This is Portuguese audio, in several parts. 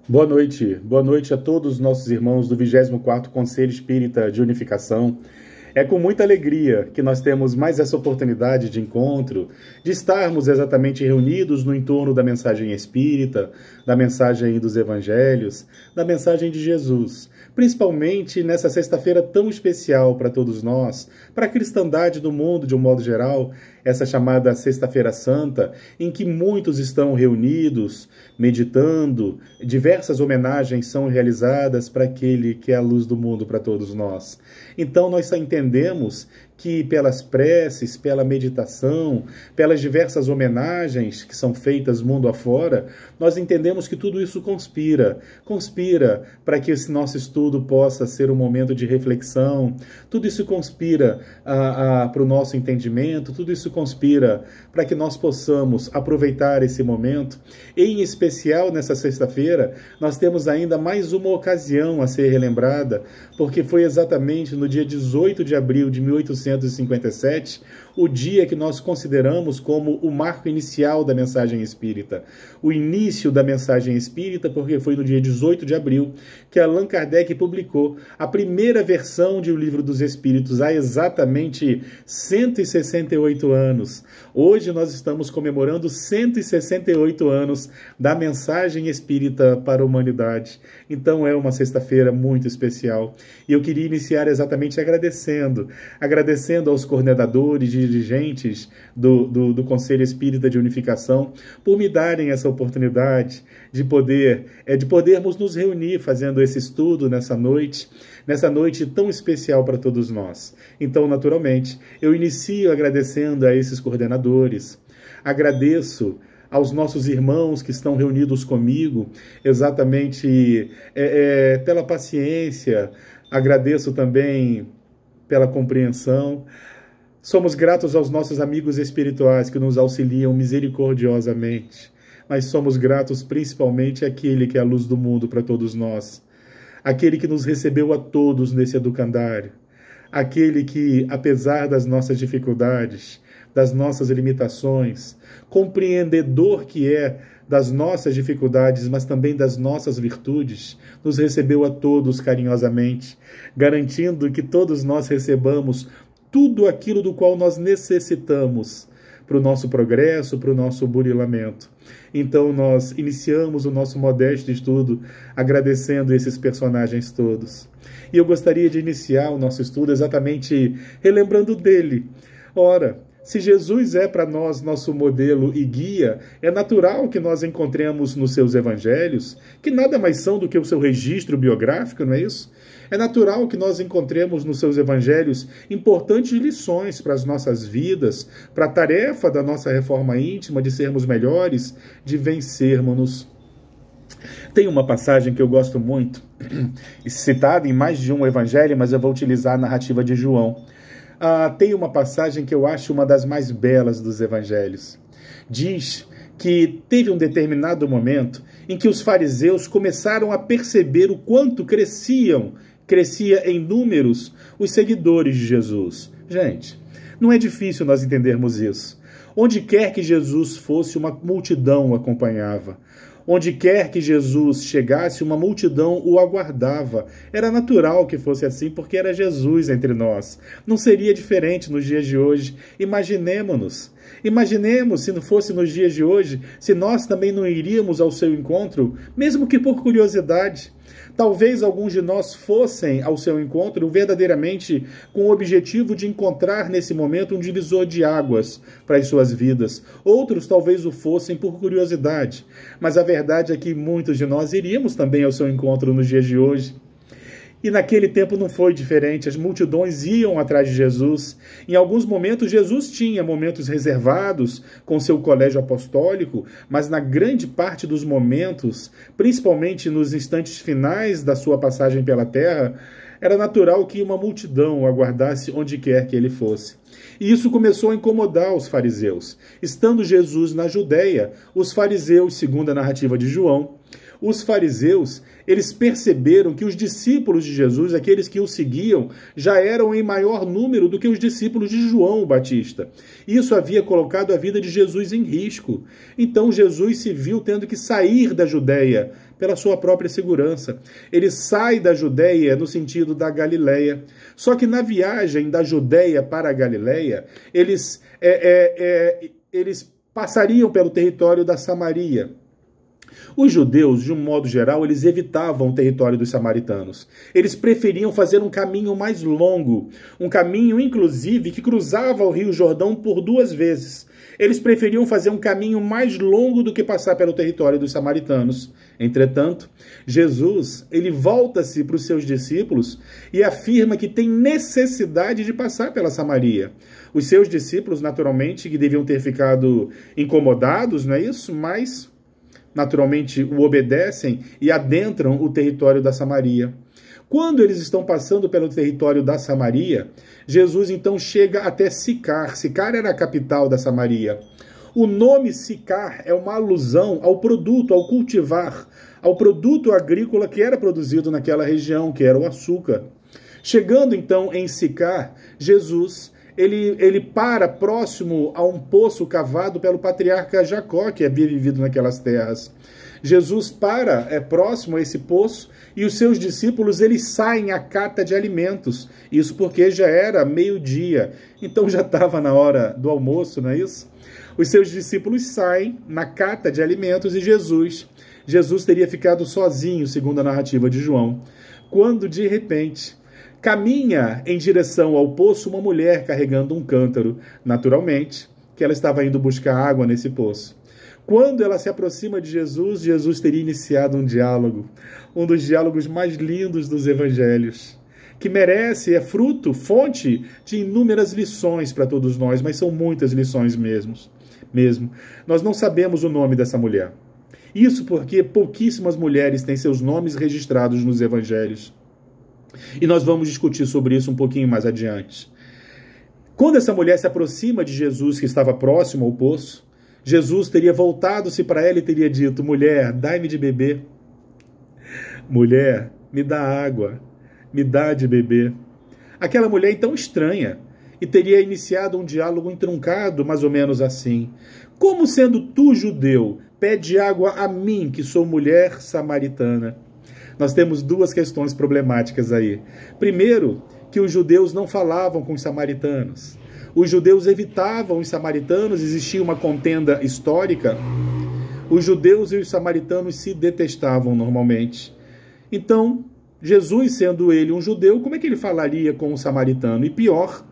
Boa noite a todos os nossos irmãos do 24º Conselho Espírita de Unificação. É com muita alegria que nós temos mais essa oportunidade de encontro, de estarmos exatamente reunidos no entorno da mensagem espírita, da mensagem dos evangelhos, da mensagem de Jesus, principalmente nessa sexta-feira tão especial para todos nós, para a cristandade do mundo de um modo geral, essa chamada Sexta-feira Santa, em que muitos estão reunidos, meditando, diversas homenagens são realizadas para aquele que é a luz do mundo para todos nós. Então nós só entendemos que pelas preces, pela meditação, pelas diversas homenagens que são feitas mundo afora, nós entendemos que tudo isso conspira para que esse nosso estudo possa ser um momento de reflexão, tudo isso conspira para o nosso entendimento, tudo isso conspira para que nós possamos aproveitar esse momento. E, em especial, nessa sexta-feira, nós temos ainda mais uma ocasião a ser relembrada, porque foi exatamente no dia 18 de abril de 1857, o dia que nós consideramos como o marco inicial da mensagem espírita. O início da mensagem espírita, porque foi no dia 18 de abril que Allan Kardec publicou a primeira versão de O Livro dos Espíritos, há exatamente 168 anos. Hoje nós estamos comemorando 168 anos da mensagem espírita para a humanidade. Então é uma sexta-feira muito especial. E eu queria iniciar exatamente agradecendo aos coordenadores, dirigentes do Conselho Espírita de Unificação, por me darem essa oportunidade de podermos nos reunir fazendo esse estudo nessa noite tão especial para todos nós. Então, naturalmente, eu inicio agradecendo a esses coordenadores, agradeço aos nossos irmãos que estão reunidos comigo, exatamente pela paciência, agradeço também pela compreensão. Somos gratos aos nossos amigos espirituais que nos auxiliam misericordiosamente, mas somos gratos principalmente àquele que é a luz do mundo para todos nós, aquele que nos recebeu a todos nesse educandário, aquele que, apesar das nossas dificuldades, das nossas limitações, compreendedor que é das nossas dificuldades, mas também das nossas virtudes, nos recebeu a todos carinhosamente, garantindo que todos nós recebamos tudo aquilo do qual nós necessitamos para o nosso progresso, para o nosso burilamento. Então nós iniciamos o nosso modesto estudo agradecendo esses personagens todos. E eu gostaria de iniciar o nosso estudo exatamente relembrando dele. Ora, se Jesus é para nós nosso modelo e guia, é natural que nós encontremos nos seus evangelhos, que nada mais são do que o seu registro biográfico, não é isso? É natural que nós encontremos nos seus evangelhos importantes lições para as nossas vidas, para a tarefa da nossa reforma íntima, de sermos melhores, de vencermos-nos. Tem uma passagem que eu gosto muito, citada em mais de um evangelho, mas eu vou utilizar a narrativa de João. Tem uma passagem que eu acho uma das mais belas dos evangelhos. Diz que teve um determinado momento em que os fariseus começaram a perceber o quanto crescia em números os seguidores de Jesus. Gente, não é difícil nós entendermos isso. Onde quer que Jesus fosse, uma multidão o acompanhava. Onde quer que Jesus chegasse, uma multidão o aguardava. Era natural que fosse assim, porque era Jesus entre nós. Não seria diferente nos dias de hoje. Imaginemos se não fosse nos dias de hoje, se nós também não iríamos ao seu encontro, mesmo que por curiosidade. Talvez alguns de nós fossem ao seu encontro verdadeiramente com o objetivo de encontrar nesse momento um divisor de águas para as suas vidas. Outros talvez o fossem por curiosidade. Mas a verdade é que muitos de nós iríamos também ao seu encontro nos dias de hoje. E naquele tempo não foi diferente, as multidões iam atrás de Jesus. Em alguns momentos, Jesus tinha momentos reservados com seu colégio apostólico, mas na grande parte dos momentos, principalmente nos instantes finais da sua passagem pela terra, era natural que uma multidão o aguardasse onde quer que ele fosse. E isso começou a incomodar os fariseus. Estando Jesus na Judéia, os fariseus, segundo a narrativa de João, Os fariseus, eles perceberam que os discípulos de Jesus, aqueles que o seguiam, já eram em maior número do que os discípulos de João o Batista. Isso havia colocado a vida de Jesus em risco. Então Jesus se viu tendo que sair da Judéia pela sua própria segurança. Ele sai da Judéia no sentido da Galileia. Só que na viagem da Judéia para a Galileia, eles passariam pelo território da Samaria. Os judeus, de um modo geral, eles evitavam o território dos samaritanos. Eles preferiam fazer um caminho mais longo, um caminho, inclusive, que cruzava o Rio Jordão por 2 vezes. Eles preferiam fazer um caminho mais longo do que passar pelo território dos samaritanos. Entretanto, Jesus, ele volta-se para os seus discípulos e afirma que tem necessidade de passar pela Samaria. Os seus discípulos, naturalmente, que deviam ter ficado incomodados, não é isso? Mas naturalmente o obedecem e adentram o território da Samaria. Quando eles estão passando pelo território da Samaria, Jesus então chega até Sicar. Sicar era a capital da Samaria. O nome Sicar é uma alusão ao produto, ao cultivar, ao produto agrícola que era produzido naquela região, que era o açúcar. Chegando então em Sicar, Jesus ele para próximo a um poço cavado pelo patriarca Jacó, que havia vivido naquelas terras. Jesus para próximo a esse poço e os seus discípulos eles saem à cata de alimentos. Isso porque já era meio-dia, então já estava na hora do almoço, não é isso? Os seus discípulos saem na cata de alimentos e Jesus teria ficado sozinho, segundo a narrativa de João, quando de repente caminha em direção ao poço uma mulher carregando um cântaro. Naturalmente, que ela estava indo buscar água nesse poço. Quando ela se aproxima de Jesus, Jesus teria iniciado um diálogo, um dos diálogos mais lindos dos evangelhos, que merece, fruto, fonte de inúmeras lições para todos nós, mas são muitas lições mesmo. Nós não sabemos o nome dessa mulher. Isso porque pouquíssimas mulheres têm seus nomes registrados nos evangelhos. E nós vamos discutir sobre isso um pouquinho mais adiante. Quando essa mulher se aproxima de Jesus, que estava próximo ao poço, Jesus teria voltado-se para ela e teria dito: mulher, dai-me de beber. Mulher, me dá água, me dá de beber. Aquela mulher então estranha e teria iniciado um diálogo entroncado, mais ou menos assim: como sendo tu judeu, pede água a mim, que sou mulher samaritana? Nós temos 2 questões problemáticas aí. Primeiro, que os judeus não falavam com os samaritanos. Os judeus evitavam os samaritanos, existia uma contenda histórica. Os judeus e os samaritanos se detestavam normalmente. Então, Jesus, sendo ele um judeu, como é que ele falaria com um samaritano? E pior,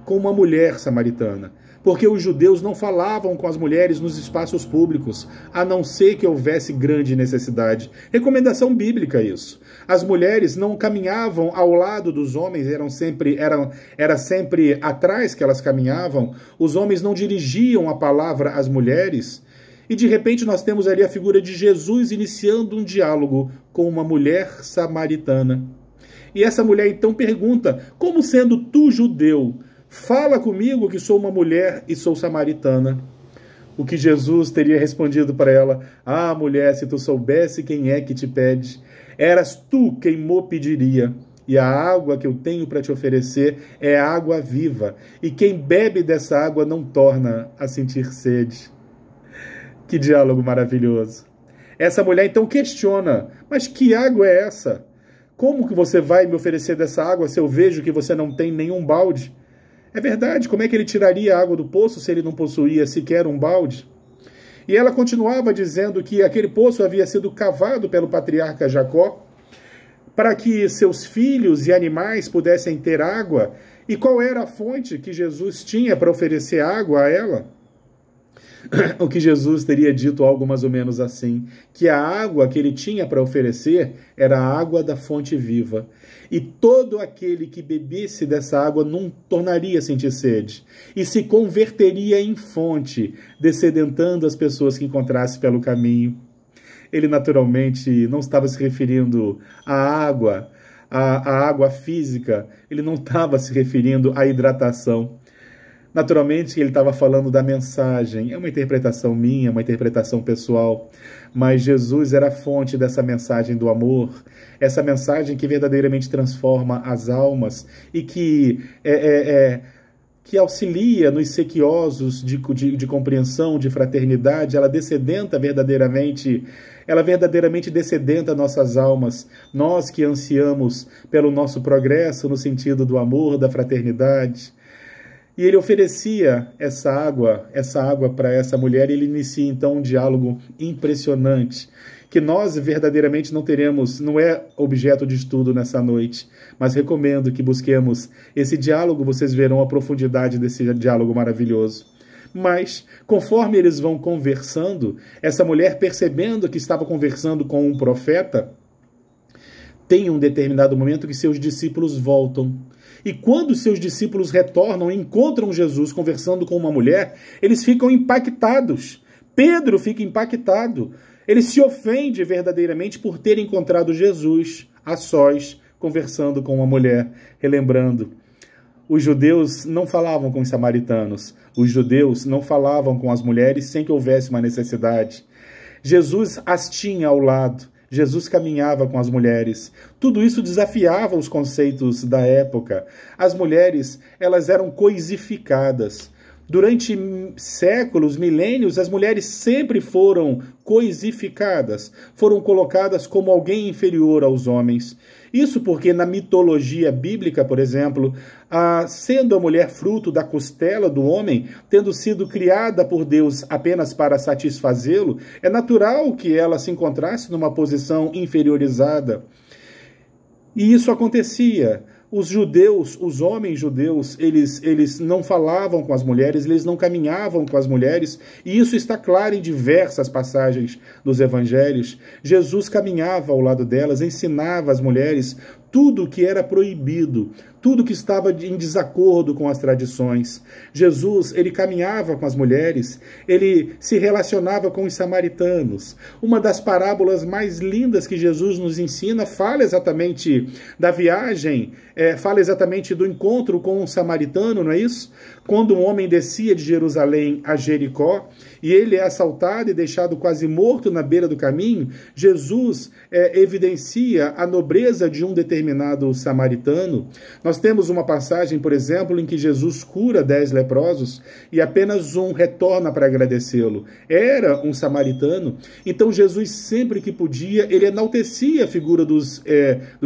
com uma mulher samaritana. Porque os judeus não falavam com as mulheres nos espaços públicos, a não ser que houvesse grande necessidade. Recomendação bíblica isso. As mulheres não caminhavam ao lado dos homens, era sempre atrás que elas caminhavam. Os homens não dirigiam a palavra às mulheres. E de repente nós temos ali a figura de Jesus iniciando um diálogo com uma mulher samaritana. E essa mulher então pergunta: como sendo tu judeu, fala comigo que sou uma mulher e sou samaritana? O que Jesus teria respondido para ela: ah, mulher, se tu soubesse quem é que te pede, eras tu quem mo pediria. E a água que eu tenho para te oferecer é água viva. E quem bebe dessa água não torna a sentir sede. Que diálogo maravilhoso. Essa mulher então questiona: mas que água é essa? Como que você vai me oferecer dessa água se eu vejo que você não tem nenhum balde? É verdade, como é que ele tiraria a água do poço se ele não possuía sequer um balde? E ela continuava dizendo que aquele poço havia sido cavado pelo patriarca Jacó para que seus filhos e animais pudessem ter água. E qual era a fonte que Jesus tinha para oferecer água a ela? O que Jesus teria dito algo mais ou menos assim, que a água que ele tinha para oferecer era a água da fonte viva. E todo aquele que bebesse dessa água não tornaria a sentir sede, e se converteria em fonte, descedentando as pessoas que encontrasse pelo caminho. Ele naturalmente não estava se referindo à água, à água física, ele não estava se referindo à hidratação. Naturalmente, ele estava falando da mensagem. É uma interpretação minha, uma interpretação pessoal. Mas Jesus era a fonte dessa mensagem do amor, essa mensagem que verdadeiramente transforma as almas e que auxilia nos sequiosos de compreensão, de fraternidade. Ela verdadeiramente descedenta nossas almas, nós que ansiamos pelo nosso progresso no sentido do amor, da fraternidade. E ele oferecia essa água para essa mulher, e ele inicia então um diálogo impressionante, que nós verdadeiramente não teremos, não é objeto de estudo nessa noite, mas recomendo que busquemos esse diálogo, vocês verão a profundidade desse diálogo maravilhoso. Mas, conforme eles vão conversando, essa mulher, percebendo que estava conversando com um profeta, tem um determinado momento que seus discípulos voltam. E quando seus discípulos retornam e encontram Jesus conversando com uma mulher, eles ficam impactados. Pedro fica impactado. Ele se ofende verdadeiramente por ter encontrado Jesus a sós, conversando com uma mulher. Relembrando, os judeus não falavam com os samaritanos. Os judeus não falavam com as mulheres sem que houvesse uma necessidade. Jesus as tinha ao lado. Jesus caminhava com as mulheres. Tudo isso desafiava os conceitos da época. As mulheres, elas eram coisificadas. Durante séculos, milênios, as mulheres sempre foram coisificadas, foram colocadas como alguém inferior aos homens. Isso porque na mitologia bíblica, por exemplo, sendo a mulher fruto da costela do homem, tendo sido criada por Deus apenas para satisfazê-lo, é natural que ela se encontrasse numa posição inferiorizada. E isso acontecia. Os judeus, os homens judeus, eles não falavam com as mulheres, eles não caminhavam com as mulheres, e isso está claro em diversas passagens dos evangelhos. Jesus caminhava ao lado delas, ensinava às mulheres tudo o que era proibido, tudo que estava em desacordo com as tradições. Jesus, ele caminhava com as mulheres, ele se relacionava com os samaritanos. Uma das parábolas mais lindas que Jesus nos ensina fala exatamente da viagem, fala exatamente do encontro com um samaritano, não é isso? Quando um homem descia de Jerusalém a Jericó, e ele é assaltado e deixado quase morto na beira do caminho, Jesus evidencia a nobreza de um determinado samaritano. Nós temos uma passagem, por exemplo, em que Jesus cura 10 leprosos e apenas um retorna para agradecê-lo. Era um samaritano. Então Jesus, sempre que podia, ele enaltecia a figura dos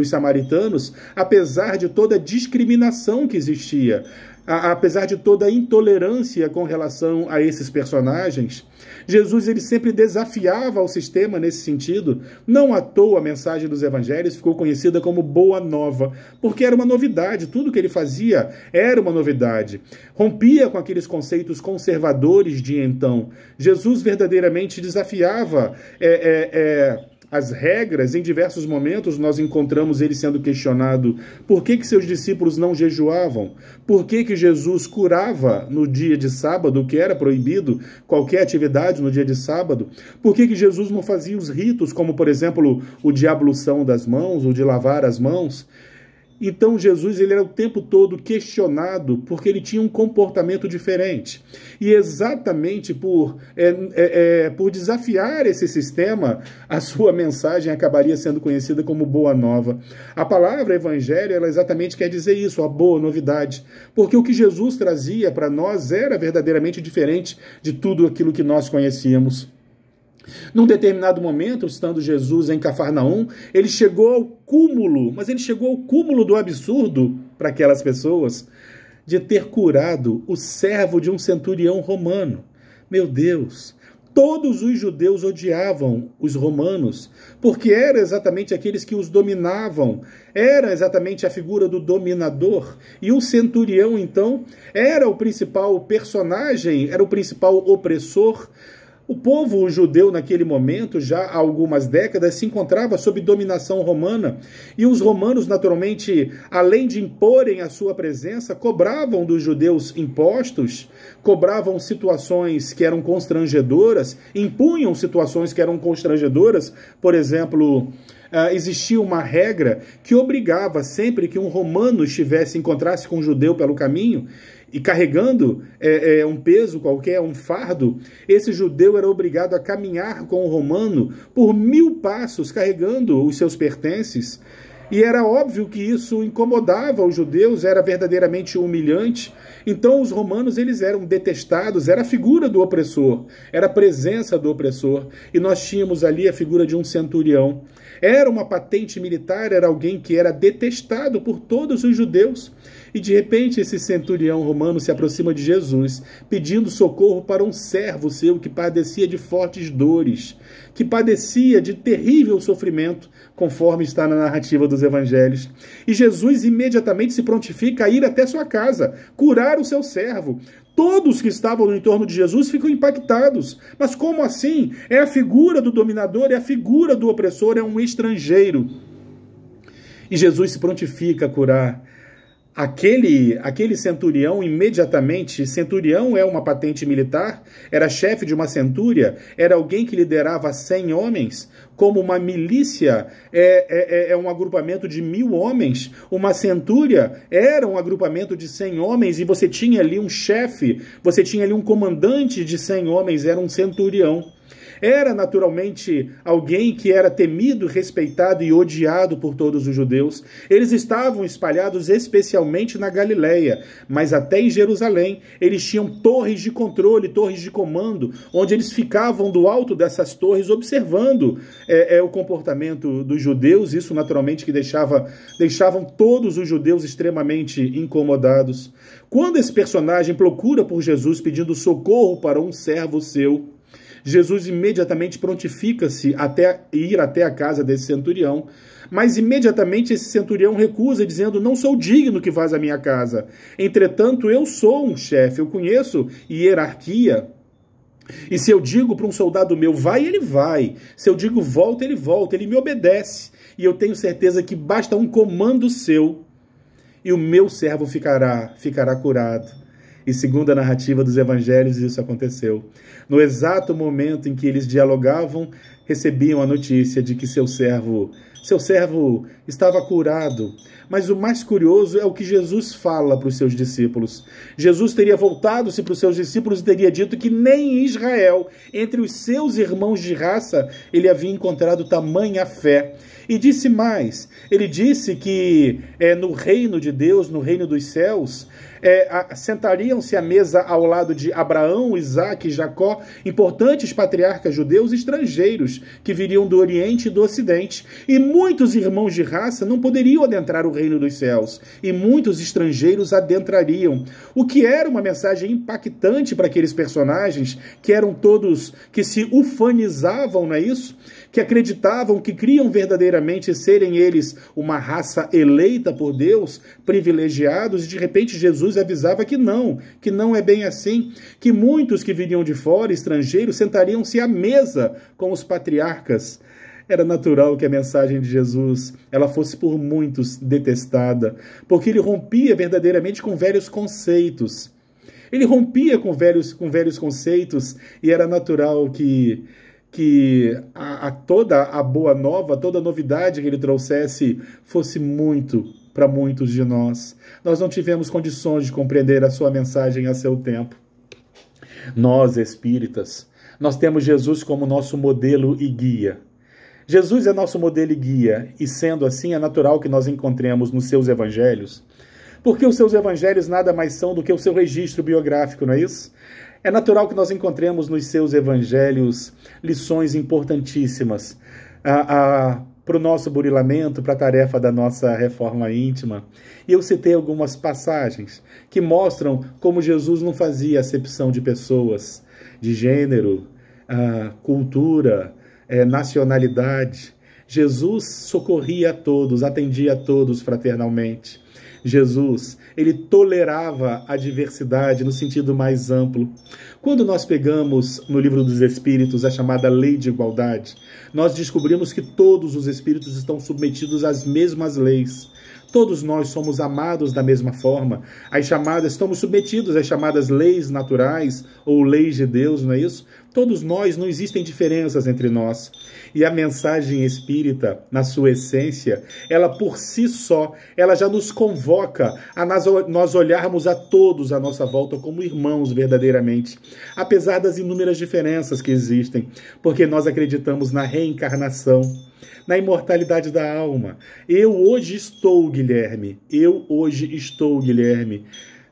samaritanos, apesar de toda a discriminação que existia. Apesar de toda a intolerância com relação a esses personagens, Jesus ele sempre desafiava o sistema nesse sentido. Não à toa a mensagem dos evangelhos ficou conhecida como Boa Nova, porque era uma novidade, tudo que ele fazia era uma novidade. Rompia com aqueles conceitos conservadores de então. Jesus verdadeiramente desafiava as regras. Em diversos momentos nós encontramos ele sendo questionado por que seus discípulos não jejuavam, por que Jesus curava no dia de sábado, que era proibido qualquer atividade no dia de sábado, por que Jesus não fazia os ritos, como por exemplo o de ablução das mãos, ou de lavar as mãos. Então Jesus ele era o tempo todo questionado porque ele tinha um comportamento diferente. E exatamente por desafiar esse sistema, a sua mensagem acabaria sendo conhecida como Boa Nova. A palavra evangelho, ela exatamente quer dizer isso, a boa novidade. Porque o que Jesus trazia para nós era verdadeiramente diferente de tudo aquilo que nós conhecíamos. Num determinado momento, estando Jesus em Cafarnaum, ele chegou ao cúmulo, mas ele chegou ao cúmulo do absurdo para aquelas pessoas, de ter curado o servo de um centurião romano. Meu Deus! Todos os judeus odiavam os romanos, porque eram exatamente aqueles que os dominavam, era exatamente a figura do dominador. E o centurião, então, era o principal personagem, era o principal opressor. O povo judeu, naquele momento, já há algumas décadas, se encontrava sob dominação romana, e os romanos, naturalmente, além de imporem a sua presença, cobravam dos judeus impostos, cobravam situações que eram constrangedoras, impunham situações que eram constrangedoras. Por exemplo, existia uma regra que obrigava, sempre que um romano encontrasse com um judeu pelo caminho, e carregando um peso qualquer, um fardo, esse judeu era obrigado a caminhar com o romano por 1000 passos, carregando os seus pertences. E era óbvio que isso incomodava os judeus, era verdadeiramente humilhante. Então os romanos, eles eram detestados, era a figura do opressor, era a presença do opressor. E nós tínhamos ali a figura de um centurião. Era uma patente militar, era alguém que era detestado por todos os judeus. E de repente esse centurião romano se aproxima de Jesus, pedindo socorro para um servo seu que padecia de fortes dores, que padecia de terrível sofrimento, conforme está na narrativa dos evangelhos. E Jesus imediatamente se prontifica a ir até sua casa, curar o seu servo. Todos que estavam no entorno de Jesus ficam impactados. Mas como assim? É a figura do dominador, é a figura do opressor, é um estrangeiro. E Jesus se prontifica a curar aquele centurião imediatamente. Centurião é uma patente militar, era chefe de uma centúria, era alguém que liderava 100 homens, como uma milícia é um agrupamento de 1000 homens, uma centúria era um agrupamento de 100 homens, e você tinha ali um chefe, você tinha ali um comandante de 100 homens, era um centurião. Era naturalmente alguém que era temido, respeitado e odiado por todos os judeus. Eles estavam espalhados especialmente na Galileia, mas até em Jerusalém eles tinham torres de controle, torres de comando, onde eles ficavam do alto dessas torres observando o comportamento dos judeus. Isso naturalmente que deixavam todos os judeus extremamente incomodados. Quando esse personagem procura por Jesus pedindo socorro para um servo seu, Jesus imediatamente prontifica-se a ir até a casa desse centurião, mas imediatamente esse centurião recusa, dizendo: não sou digno que vás à minha casa. Entretanto, eu sou um chefe, eu conheço hierarquia. E se eu digo para um soldado meu, vai, ele vai. Se eu digo volta, ele me obedece. E eu tenho certeza que basta um comando seu e o meu servo ficará curado. E segundo a narrativa dos evangelhos, isso aconteceu. No exato momento em que eles dialogavam, recebiam a notícia de que seu servo estava curado. Mas o mais curioso é o que Jesus fala para os seus discípulos. Jesus teria voltado-se para os seus discípulos e teria dito que nem em Israel, entre os seus irmãos de raça, ele havia encontrado tamanha fé. E disse mais, ele disse que no reino de Deus, no reino dos céus, sentariam-se à mesa ao lado de Abraão, Isaque e Jacó, importantes patriarcas judeus estrangeiros que viriam do Oriente e do Ocidente. E muitos irmãos de raça não poderiam adentrar o reino dos céus, e muitos estrangeiros adentrariam. O que era uma mensagem impactante para aqueles personagens, que eram todos que se ufanizavam, não é isso? Que acreditavam, que criam verdadeiramente serem eles uma raça eleita por Deus, privilegiados, e de repente Jesus avisava que não é bem assim, que muitos que viriam de fora, estrangeiros, sentariam-se à mesa com os patriarcas. Era natural que a mensagem de Jesus ela fosse por muitos detestada, porque ele rompia verdadeiramente com velhos conceitos. Ele rompia com velhos conceitos, e era natural que toda a boa nova, toda a novidade que ele trouxesse fosse muito para muitos de nós. Nós não tivemos condições de compreender a sua mensagem a seu tempo. Nós, espíritas, nós temos Jesus como nosso modelo e guia. Jesus é nosso modelo e guia, e sendo assim, é natural que nós encontremos nos seus evangelhos, porque os seus evangelhos nada mais são do que o seu registro biográfico, não é isso? É natural que nós encontremos nos seus evangelhos lições importantíssimas para o nosso burilamento, para a tarefa da nossa reforma íntima. E eu citei algumas passagens que mostram como Jesus não fazia acepção de pessoas, de gênero, cultura, nacionalidade. Jesus socorria a todos, atendia a todos fraternalmente. Jesus, ele tolerava a diversidade no sentido mais amplo. Quando nós pegamos no Livro dos Espíritos a chamada Lei de Igualdade, nós descobrimos que todos os espíritos estão submetidos às mesmas leis. Todos nós somos amados da mesma forma. Estamos submetidos às chamadas leis naturais ou leis de Deus, não é isso? Todos nós, não existem diferenças entre nós. E a mensagem espírita, na sua essência, ela por si só, ela já nos convoca a nós olharmos a todos à nossa volta como irmãos verdadeiramente, apesar das inúmeras diferenças que existem, porque nós acreditamos na reencarnação, na imortalidade da alma. Eu hoje estou Guilherme,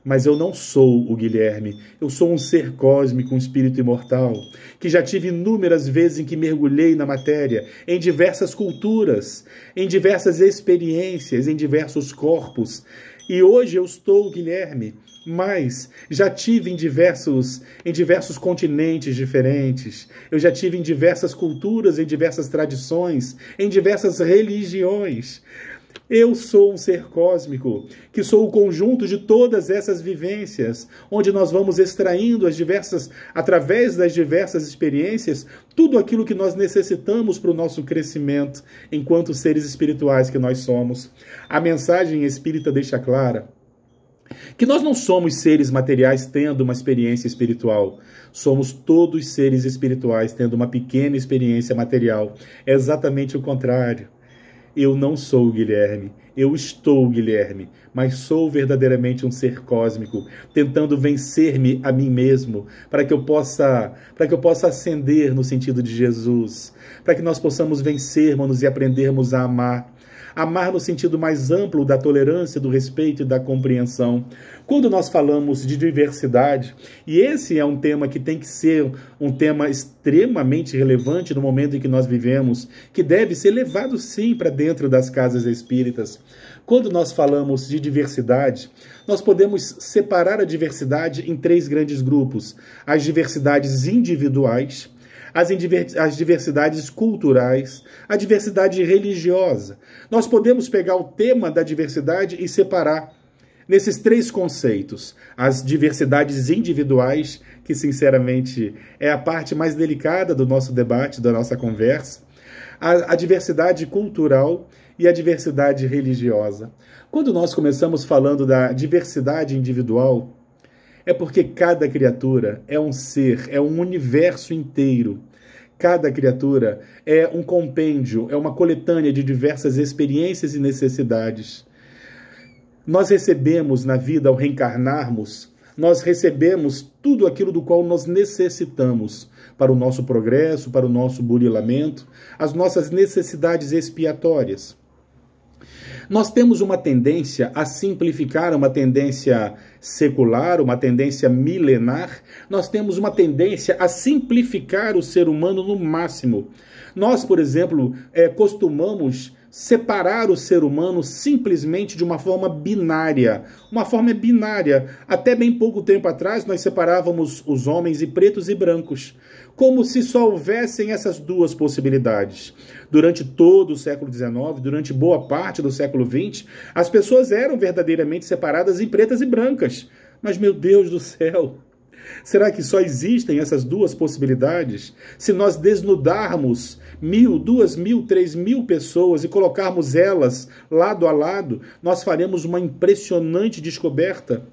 mas eu não sou o Guilherme. Eu sou um ser cósmico, um espírito imortal, que já tive inúmeras vezes em que mergulhei na matéria, em diversas culturas, em diversas experiências, em diversos corpos. E hoje eu estou Guilherme, mas já tive em diversos continentes diferentes. Eu já tive em diversas culturas, em diversas tradições, em diversas religiões. Eu sou um ser cósmico, que sou o conjunto de todas essas vivências, onde nós vamos extraindo através das diversas experiências, tudo aquilo que nós necessitamos para o nosso crescimento, enquanto seres espirituais que nós somos. A mensagem espírita deixa clara que nós não somos seres materiais tendo uma experiência espiritual. Somos todos seres espirituais tendo uma pequena experiência material. É exatamente o contrário. Eu não sou o Guilherme, eu estou Guilherme, mas sou verdadeiramente um ser cósmico, tentando vencer-me a mim mesmo, para que eu possa ascender no sentido de Jesus, para que nós possamos vencermos e aprendermos a amar. Amar no sentido mais amplo da tolerância, do respeito e da compreensão. Quando nós falamos de diversidade, e esse é um tema que tem que ser um tema extremamente relevante no momento em que nós vivemos, que deve ser levado sim para dentro das casas espíritas. Quando nós falamos de diversidade, nós podemos separar a diversidade em 3 grandes grupos: as diversidades individuais, as diversidades culturais, a diversidade religiosa. Nós podemos pegar o tema da diversidade e separar nesses 3 conceitos: as diversidades individuais, que sinceramente é a parte mais delicada do nosso debate, da nossa conversa, a diversidade cultural e a diversidade religiosa. Quando nós começamos falando da diversidade individual, é porque cada criatura é um ser, é um universo inteiro. Cada criatura é um compêndio, é uma coletânea de diversas experiências e necessidades. Nós recebemos na vida, ao reencarnarmos, nós recebemos tudo aquilo do qual nós necessitamos para o nosso progresso, para o nosso burilamento, as nossas necessidades expiatórias. Nós temos uma tendência a simplificar, uma tendência secular, uma tendência milenar. Nós temos uma tendência a simplificar o ser humano no máximo. Nós, por exemplo, costumamos separar o ser humano simplesmente de uma forma binária. Uma forma binária. Até bem pouco tempo atrás, nós separávamos os homens em pretos e brancos, como se só houvessem essas 2 possibilidades. Durante todo o século XIX, durante boa parte do século XX, as pessoas eram verdadeiramente separadas em pretas e brancas. Mas, meu Deus do céu, será que só existem essas 2 possibilidades? Se nós desnudarmos 1.000, 2.000, 3.000 pessoas e colocarmos elas lado a lado, nós faremos uma impressionante descoberta.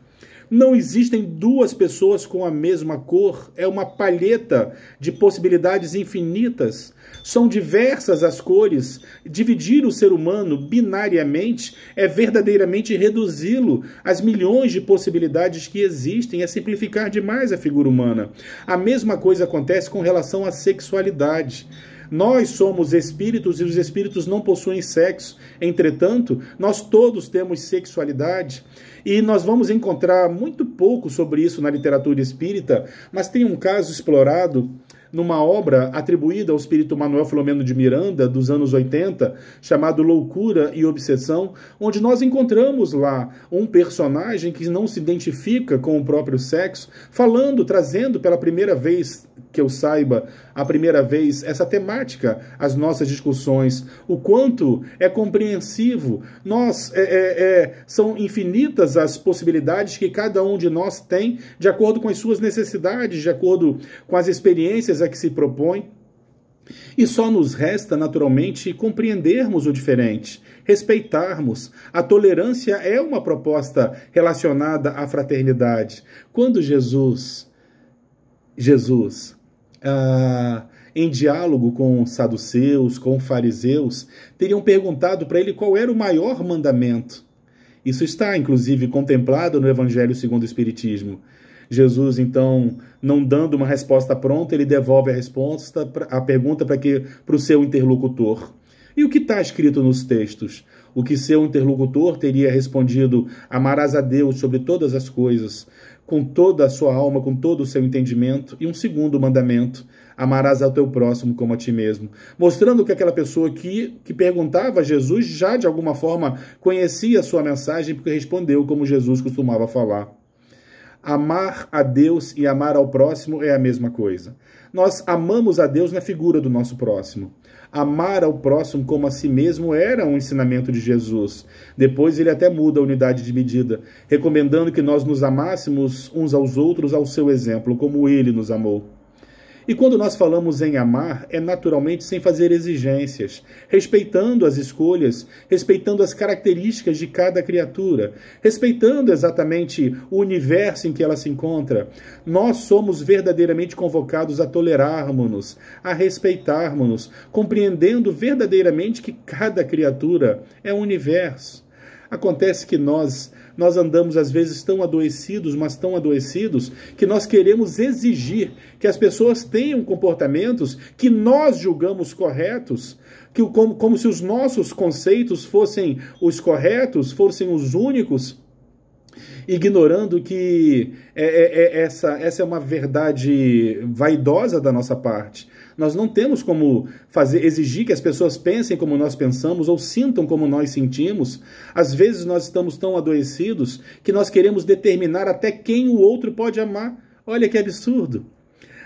Não existem 2 pessoas com a mesma cor, é uma palheta de possibilidades infinitas. São diversas as cores. Dividir o ser humano binariamente é verdadeiramente reduzi-lo às milhões de possibilidades que existem, é simplificar demais a figura humana. A mesma coisa acontece com relação à sexualidade. Nós somos espíritos e os espíritos não possuem sexo. Entretanto, nós todos temos sexualidade. E nós vamos encontrar muito pouco sobre isso na literatura espírita, mas tem um caso explorado numa obra atribuída ao espírito Manuel Filomeno de Miranda, dos anos 80, chamado Loucura e Obsessão, onde nós encontramos lá um personagem que não se identifica com o próprio sexo, trazendo pela primeira vez, que eu saiba, a primeira vez, essa temática às nossas discussões, o quanto é compreensivo. São infinitas as possibilidades que cada um de nós tem, de acordo com as suas necessidades, de acordo com as experiências a que se propõe. E só nos resta, naturalmente, compreendermos o diferente, respeitarmos. A tolerância é uma proposta relacionada à fraternidade. Quando Jesus, em diálogo com os saduceus, com os fariseus, teriam perguntado para ele qual era o maior mandamento. Isso está, inclusive, contemplado no Evangelho segundo o Espiritismo. Jesus, então, não dando uma resposta pronta, ele devolve a pergunta para o seu interlocutor. E o que está escrito nos textos? O que seu interlocutor teria respondido: amarás a Deus sobre todas as coisas, com toda a sua alma, com todo o seu entendimento. E um segundo mandamento: amarás ao teu próximo como a ti mesmo. Mostrando que aquela pessoa que perguntava a Jesus já, de alguma forma, conhecia a sua mensagem, porque respondeu como Jesus costumava falar. Amar a Deus e amar ao próximo é a mesma coisa. Nós amamos a Deus na figura do nosso próximo. Amar ao próximo como a si mesmo era um ensinamento de Jesus. Depois ele até muda a unidade de medida, recomendando que nós nos amássemos uns aos outros ao seu exemplo, como ele nos amou. E quando nós falamos em amar, é naturalmente sem fazer exigências, respeitando as escolhas, respeitando as características de cada criatura, respeitando exatamente o universo em que ela se encontra. Nós somos verdadeiramente convocados a tolerarmos-nos, a respeitarmos-nos, compreendendo verdadeiramente que cada criatura é um universo. Acontece que nós andamos às vezes tão adoecidos, mas tão adoecidos, que nós queremos exigir que as pessoas tenham comportamentos que nós julgamos corretos, como se os nossos conceitos fossem os corretos, fossem os únicos, ignorando que essa é uma verdade vaidosa da nossa parte. Nós não temos como exigir que as pessoas pensem como nós pensamos ou sintam como nós sentimos. Às vezes nós estamos tão adoecidos que nós queremos determinar até quem o outro pode amar. Olha que absurdo!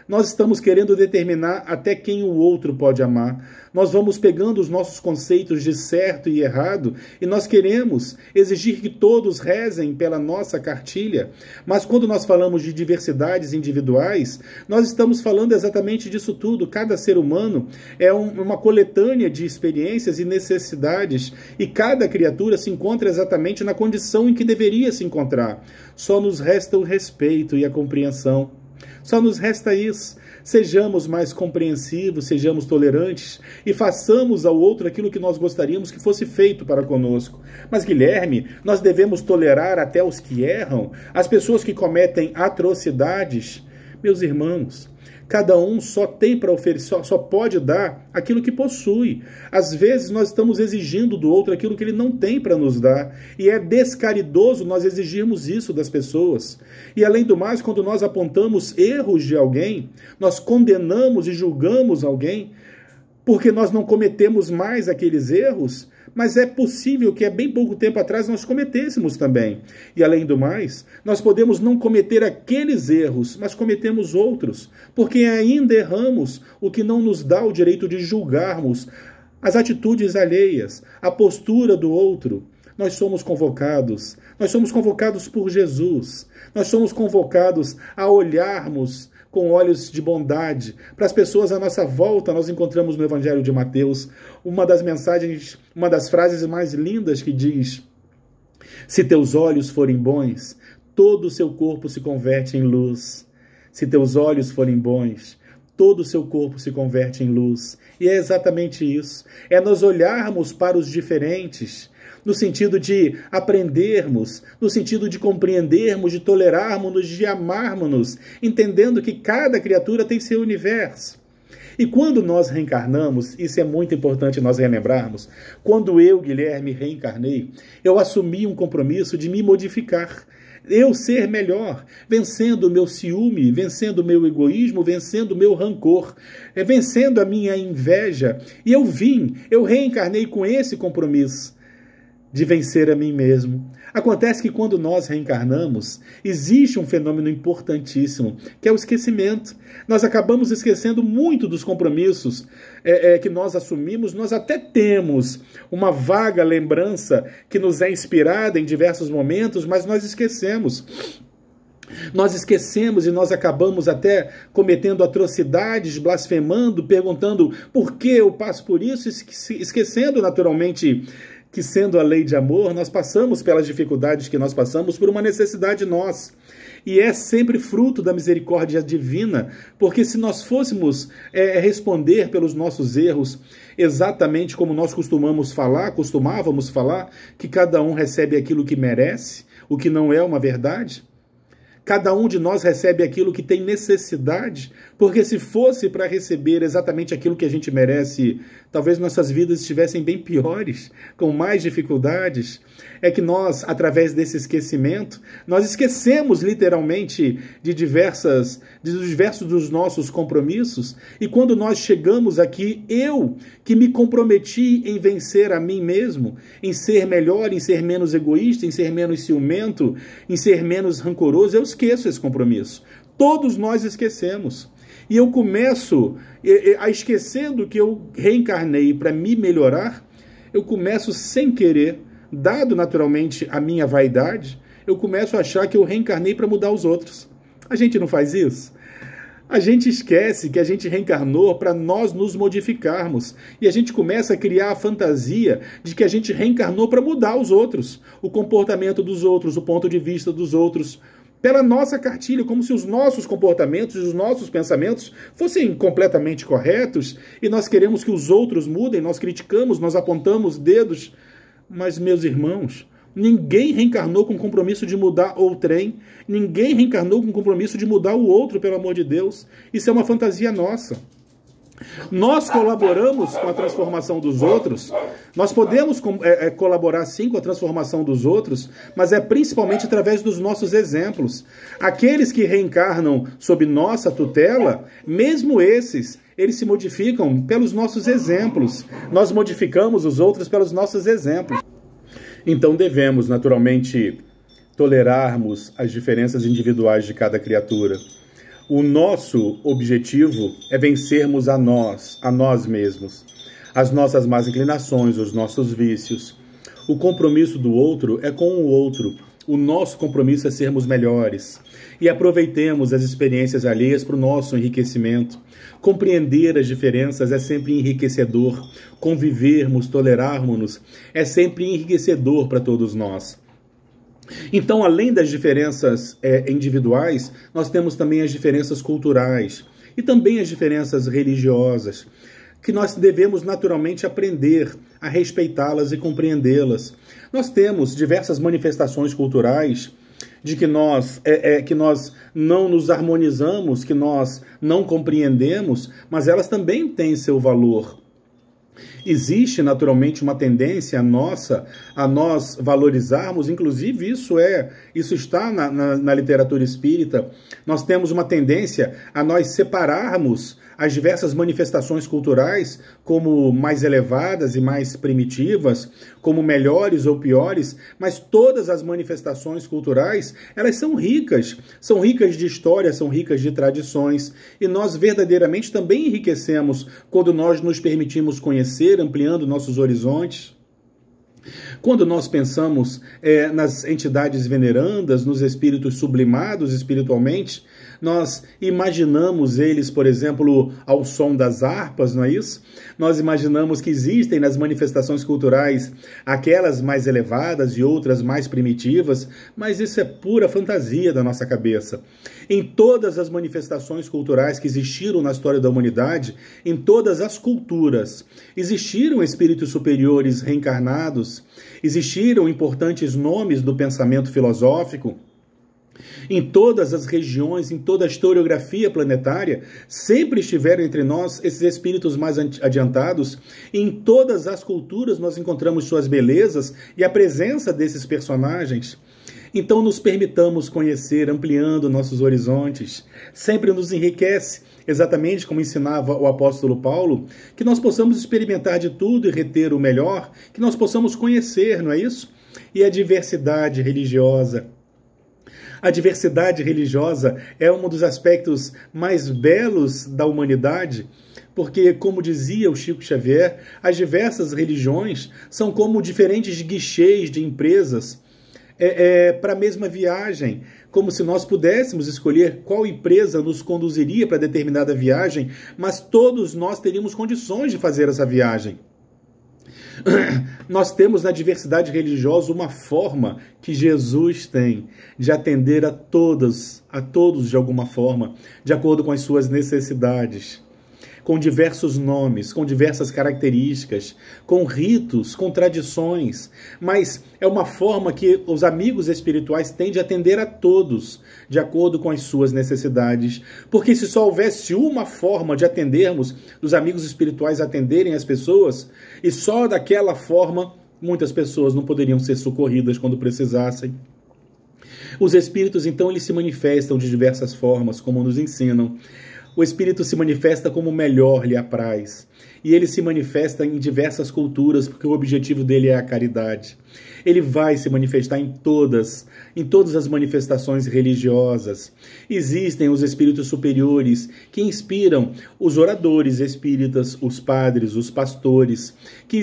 Nós estamos querendo determinar até quem o outro pode amar. Nós vamos pegando os nossos conceitos de certo e errado e nós queremos exigir que todos rezem pela nossa cartilha. Mas quando nós falamos de diversidades individuais, nós estamos falando exatamente disso tudo. Cada ser humano é uma coletânea de experiências e necessidades e cada criatura se encontra exatamente na condição em que deveria se encontrar. Só nos resta o respeito e a compreensão. Só nos resta isso. Sejamos mais compreensivos, sejamos tolerantes e façamos ao outro aquilo que nós gostaríamos que fosse feito para conosco. Mas, Guilherme, nós devemos tolerar até os que erram, as pessoas que cometem atrocidades. Meus irmãos, cada um só tem para oferecer, só pode dar aquilo que possui. Às vezes nós estamos exigindo do outro aquilo que ele não tem para nos dar. E é descaridoso nós exigirmos isso das pessoas. E além do mais, quando nós apontamos erros de alguém, nós condenamos e julgamos alguém, porque nós não cometemos mais aqueles erros, mas é possível que há bem pouco tempo atrás nós cometêssemos também. E além do mais, nós podemos não cometer aqueles erros, mas cometemos outros, porque ainda erramos, o que não nos dá o direito de julgarmos as atitudes alheias, a postura do outro. Nós somos convocados por Jesus, nós somos convocados a olharmos com olhos de bondade. Para as pessoas à nossa volta, nós encontramos no Evangelho de Mateus uma das frases mais lindas que diz: se teus olhos forem bons, todo o seu corpo se converte em luz. Se teus olhos forem bons, todo o seu corpo se converte em luz. E é exatamente isso. É nós olharmos para os diferentes, no sentido de aprendermos, no sentido de compreendermos, de tolerarmos-nos, de amarmos-nos, entendendo que cada criatura tem seu universo. E quando nós reencarnamos, isso é muito importante nós relembrarmos, quando eu, Guilherme, reencarnei, eu assumi um compromisso de me modificar, eu ser melhor, vencendo o meu ciúme, vencendo o meu egoísmo, vencendo o meu rancor, vencendo a minha inveja. E eu reencarnei com esse compromisso de vencer a mim mesmo. Acontece que quando nós reencarnamos, existe um fenômeno importantíssimo, que é o esquecimento. Nós acabamos esquecendo muito dos compromissos que nós assumimos. Nós até temos uma vaga lembrança que nos é inspirada em diversos momentos, mas nós esquecemos. Nós esquecemos e nós acabamos até cometendo atrocidades, blasfemando, perguntando por que eu passo por isso, esquecendo naturalmente que, sendo a lei de amor, nós passamos pelas dificuldades que nós passamos por uma necessidade nossa. E é sempre fruto da misericórdia divina, porque se nós fôssemos responder pelos nossos erros exatamente como nós costumávamos falar, que cada um recebe aquilo que merece, o que não é uma verdade, cada um de nós recebe aquilo que tem necessidade, porque se fosse para receber exatamente aquilo que a gente merece, talvez nossas vidas estivessem bem piores, com mais dificuldades. É que nós, através desse esquecimento, nós esquecemos literalmente de diversos dos nossos compromissos, e quando nós chegamos aqui, eu, que me comprometi em vencer a mim mesmo, em ser melhor, em ser menos egoísta, em ser menos ciumento, em ser menos rancoroso, eu esqueço esse compromisso. Todos nós esquecemos. E eu começo a esquecendo que eu reencarnei para me melhorar, eu começo sem querer, dado naturalmente a minha vaidade, eu começo a achar que eu reencarnei para mudar os outros. A gente não faz isso? A gente esquece que a gente reencarnou para nós nos modificarmos. E a gente começa a criar a fantasia de que a gente reencarnou para mudar os outros, o comportamento dos outros, o ponto de vista dos outros, pela nossa cartilha, como se os nossos comportamentos e os nossos pensamentos fossem completamente corretos, e nós queremos que os outros mudem, nós criticamos, nós apontamos dedos. Mas, meus irmãos, ninguém reencarnou com compromisso de mudar outrem, ninguém reencarnou com compromisso de mudar o outro, pelo amor de Deus. Isso é uma fantasia nossa. Nós colaboramos com a transformação dos outros, nós podemos colaborar sim com a transformação dos outros, mas é principalmente através dos nossos exemplos. Aqueles que reencarnam sob nossa tutela, mesmo esses, eles se modificam pelos nossos exemplos. Nós modificamos os outros pelos nossos exemplos. Então devemos, naturalmente, tolerarmos as diferenças individuais de cada criatura. O nosso objetivo é vencermos a nós mesmos, as nossas más inclinações, os nossos vícios. O compromisso do outro é com o outro. O nosso compromisso é sermos melhores. E aproveitemos as experiências alheias para o nosso enriquecimento. Compreender as diferenças é sempre enriquecedor. Convivermos, tolerarmos-nos é sempre enriquecedor para todos nós. Então, além das diferenças individuais, nós temos também as diferenças culturais e também as diferenças religiosas, que nós devemos naturalmente aprender a respeitá-las e compreendê-las. Nós temos diversas manifestações culturais de que nós não nos harmonizamos, que nós não compreendemos, mas elas também têm seu valor. Existe naturalmente uma tendência nossa a nós valorizarmos, inclusive isso está na literatura espírita, nós temos uma tendência a nós separarmos as diversas manifestações culturais como mais elevadas e mais primitivas, como melhores ou piores, mas todas as manifestações culturais, elas são ricas de história, são ricas de tradições, e nós verdadeiramente também enriquecemos quando nós nos permitimos conhecer, ampliando nossos horizontes. Quando nós pensamos nas entidades venerandas, nos espíritos sublimados espiritualmente, nós imaginamos eles, por exemplo, ao som das harpas, não é isso? Nós imaginamos que existem nas manifestações culturais aquelas mais elevadas e outras mais primitivas, mas isso é pura fantasia da nossa cabeça. Em todas as manifestações culturais que existiram na história da humanidade, em todas as culturas, existiram espíritos superiores reencarnados, existiram importantes nomes do pensamento filosófico. Em todas as regiões, em toda a historiografia planetária, sempre estiveram entre nós esses espíritos mais adiantados. E em todas as culturas nós encontramos suas belezas e a presença desses personagens. Então nos permitamos conhecer, ampliando nossos horizontes. Sempre nos enriquece, exatamente como ensinava o apóstolo Paulo, que nós possamos experimentar de tudo e reter o melhor, que nós possamos conhecer, não é isso? E a diversidade religiosa. A diversidade religiosa é um dos aspectos mais belos da humanidade, porque, como dizia o Chico Xavier, as diversas religiões são como diferentes guichês de empresas para a mesma viagem, como se nós pudéssemos escolher qual empresa nos conduziria para determinada viagem, mas todos nós teríamos condições de fazer essa viagem. Nós temos na diversidade religiosa uma forma que Jesus tem de atender a todos de alguma forma, de acordo com as suas necessidades, com diversos nomes, com diversas características, com ritos, com tradições, mas é uma forma que os amigos espirituais têm de atender a todos, de acordo com as suas necessidades, porque se só houvesse uma forma de atendermos, dos amigos espirituais atenderem as pessoas, e só daquela forma, muitas pessoas não poderiam ser socorridas quando precisassem. Os espíritos, então, eles se manifestam de diversas formas, como nos ensinam. O Espírito se manifesta como melhor lhe apraz. E ele se manifesta em diversas culturas, porque o objetivo dele é a caridade. Ele vai se manifestar em todas as manifestações religiosas. Existem os espíritos superiores que inspiram os oradores espíritas, os padres, os pastores, que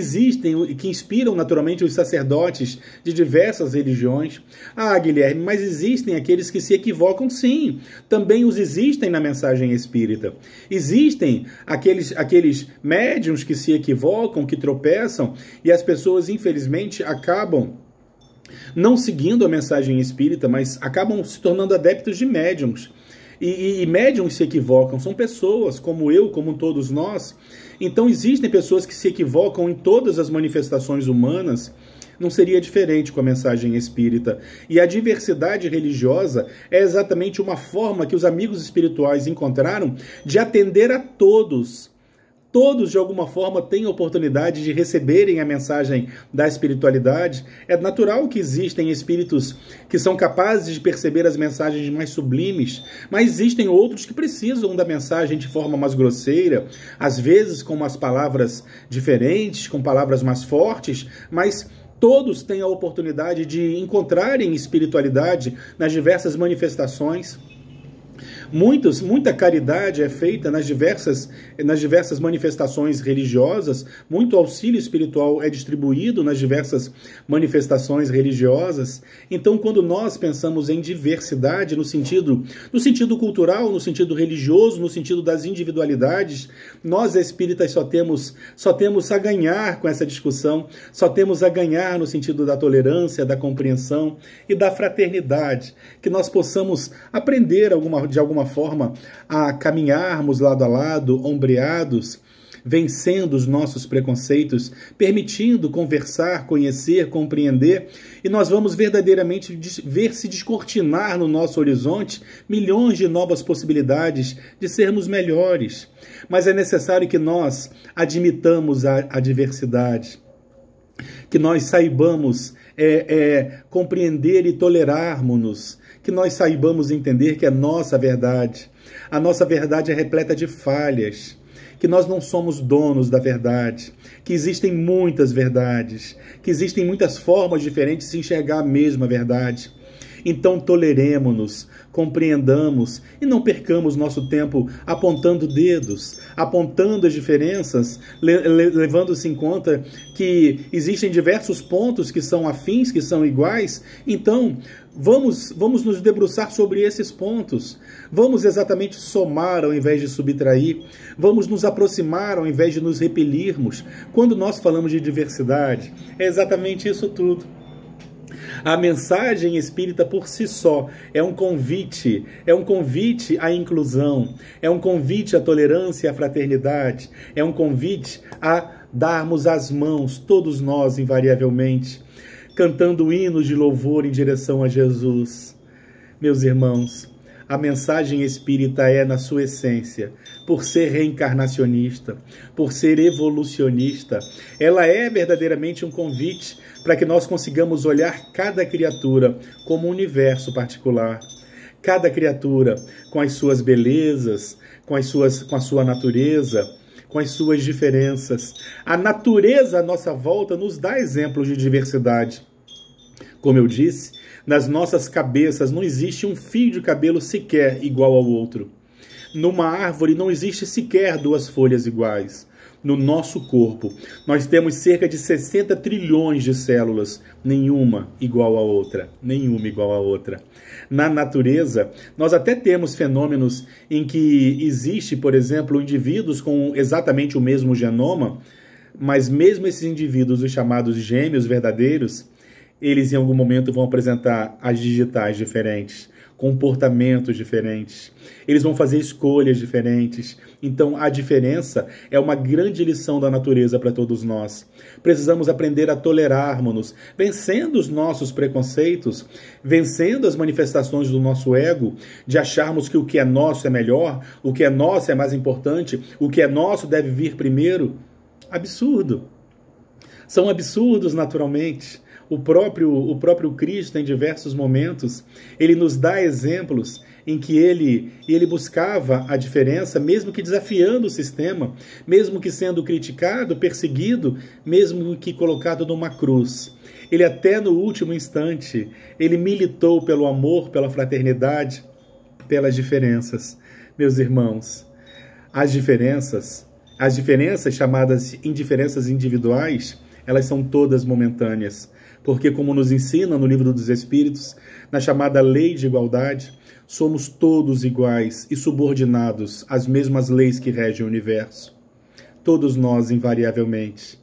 inspiram naturalmente os sacerdotes de diversas religiões. Ah, Guilherme, mas existem aqueles que se equivocam, sim. Também os existem na mensagem espírita. Existem aqueles médiuns que se equivocam, que tropeçam, e as pessoas, infelizmente, acabam não seguindo a mensagem espírita, mas acabam se tornando adeptos de médiuns. E médiuns se equivocam, são pessoas como eu, como todos nós. Então existem pessoas que se equivocam em todas as manifestações humanas. Não seria diferente com a mensagem espírita. E a diversidade religiosa é exatamente uma forma que os amigos espirituais encontraram de atender a todos. Todos, de alguma forma, têm a oportunidade de receberem a mensagem da espiritualidade. É natural que existem espíritos que são capazes de perceber as mensagens mais sublimes, mas existem outros que precisam da mensagem de forma mais grosseira, às vezes com umas palavras diferentes, com palavras mais fortes, mas todos têm a oportunidade de encontrarem espiritualidade nas diversas manifestações. Muita caridade é feita nas diversas manifestações religiosas, muito auxílio espiritual é distribuído nas diversas manifestações religiosas. Então, quando nós pensamos em diversidade no sentido cultural, no sentido religioso, no sentido das individualidades, nós espíritas só temos a ganhar com essa discussão, só temos a ganhar no sentido da tolerância, da compreensão e da fraternidade, que nós possamos aprender de alguma forma a caminharmos lado a lado, ombreados, vencendo os nossos preconceitos, permitindo conversar, conhecer, compreender, e nós vamos verdadeiramente ver se descortinar no nosso horizonte milhões de novas possibilidades de sermos melhores. Mas é necessário que nós admitamos a diversidade, que nós saibamos compreender e tolerarmos-nos, que nós saibamos entender que a nossa verdade é repleta de falhas, que nós não somos donos da verdade, que existem muitas verdades, que existem muitas formas diferentes de se enxergar a mesma verdade. Então toleremo-nos, compreendamos e não percamos nosso tempo apontando dedos, apontando as diferenças, levando-se em conta que existem diversos pontos que são afins, que são iguais. Então, vamos nos debruçar sobre esses pontos. Vamos exatamente somar ao invés de subtrair. Vamos nos aproximar ao invés de nos repelirmos. Quando nós falamos de diversidade, é exatamente isso tudo. A mensagem espírita por si só é um convite à inclusão, é um convite à tolerância e à fraternidade, é um convite a darmos as mãos, todos nós invariavelmente, cantando hinos de louvor em direção a Jesus. Meus irmãos, a mensagem espírita é, na sua essência, por ser reencarnacionista, por ser evolucionista, ela é verdadeiramente um convite para que nós consigamos olhar cada criatura como um universo particular. Cada criatura com as suas belezas, com a sua natureza, com as suas diferenças. A natureza à nossa volta nos dá exemplos de diversidade. Como eu disse, nas nossas cabeças não existe um fio de cabelo sequer igual ao outro. Numa árvore não existe sequer duas folhas iguais. no nosso corpo, nós temos cerca de 60 trilhões de células, nenhuma igual a outra, nenhuma igual a outra. Na natureza, nós até temos fenômenos em que existe, por exemplo, indivíduos com exatamente o mesmo genoma, mas mesmo esses indivíduos, os chamados gêmeos verdadeiros, eles em algum momento vão apresentar as digitais diferentes, comportamentos diferentes, eles vão fazer escolhas diferentes. Então a diferença é uma grande lição da natureza para todos nós. Precisamos aprender a tolerarmos-nos, vencendo os nossos preconceitos, vencendo as manifestações do nosso ego, de acharmos que o que é nosso é melhor, o que é nosso é mais importante, o que é nosso deve vir primeiro. Absurdo. São absurdos naturalmente. O próprio Cristo, em diversos momentos, ele nos dá exemplos em que ele buscava a diferença, mesmo que desafiando o sistema, mesmo que sendo criticado, perseguido, mesmo que colocado numa cruz. Ele até no último instante, ele militou pelo amor, pela fraternidade, pelas diferenças. Meus irmãos, as diferenças chamadas indiferenças individuais, elas são todas momentâneas. Porque, como nos ensina no Livro dos Espíritos, na chamada Lei de Igualdade, somos todos iguais e subordinados às mesmas leis que regem o universo. Todos nós, invariavelmente.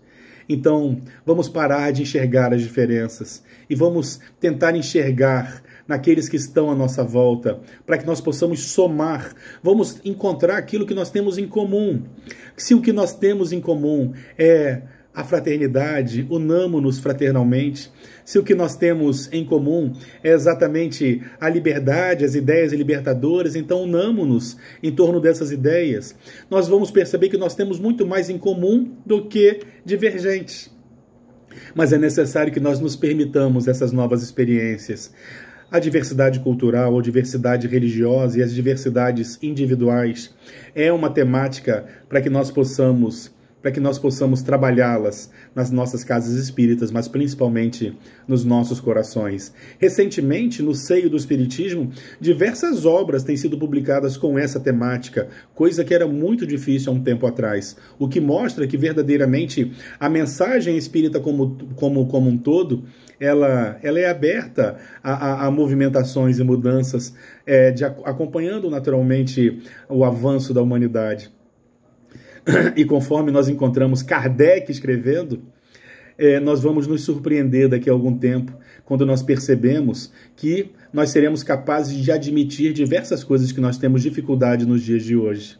Então, vamos parar de enxergar as diferenças e vamos tentar enxergar naqueles que estão à nossa volta, para que nós possamos somar. Vamos encontrar aquilo que nós temos em comum. Se o que nós temos em comum é a fraternidade, unamo-nos fraternalmente. Se o que nós temos em comum é exatamente a liberdade, as ideias libertadoras, então unamo-nos em torno dessas ideias. Nós vamos perceber que nós temos muito mais em comum do que divergentes. Mas é necessário que nós nos permitamos essas novas experiências. A diversidade cultural, a diversidade religiosa e as diversidades individuais é uma temática para que nós possamos trabalhá-las nas nossas casas espíritas, mas principalmente nos nossos corações. Recentemente, no seio do Espiritismo, diversas obras têm sido publicadas com essa temática, coisa que era muito difícil há um tempo atrás, o que mostra que verdadeiramente a mensagem espírita como um todo, ela é aberta a movimentações e mudanças, acompanhando naturalmente o avanço da humanidade. E conforme nós encontramos Kardec escrevendo, nós vamos nos surpreender daqui a algum tempo, quando nós percebemos que nós seremos capazes de admitir diversas coisas que nós temos dificuldade nos dias de hoje.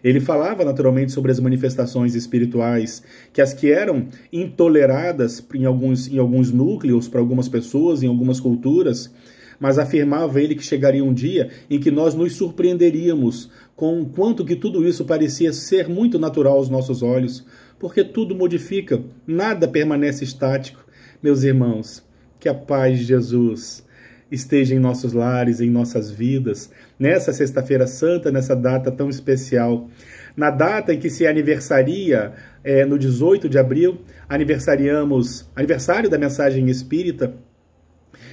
Ele falava naturalmente sobre as manifestações espirituais, que as que eram intoleradas em alguns núcleos, para algumas pessoas, em algumas culturas, mas afirmava ele que chegaria um dia em que nós nos surpreenderíamos com o quanto que tudo isso parecia ser muito natural aos nossos olhos, porque tudo modifica, nada permanece estático. Meus irmãos, que a paz de Jesus esteja em nossos lares, em nossas vidas, nessa Sexta-feira Santa, nessa data tão especial, na data em que se aniversaria, no 18 de abril, aniversário da mensagem espírita,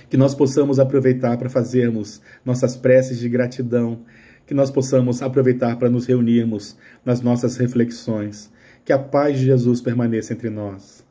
que nós possamos aproveitar para fazermos nossas preces de gratidão, que nós possamos aproveitar para nos reunirmos nas nossas reflexões. Que a paz de Jesus permaneça entre nós.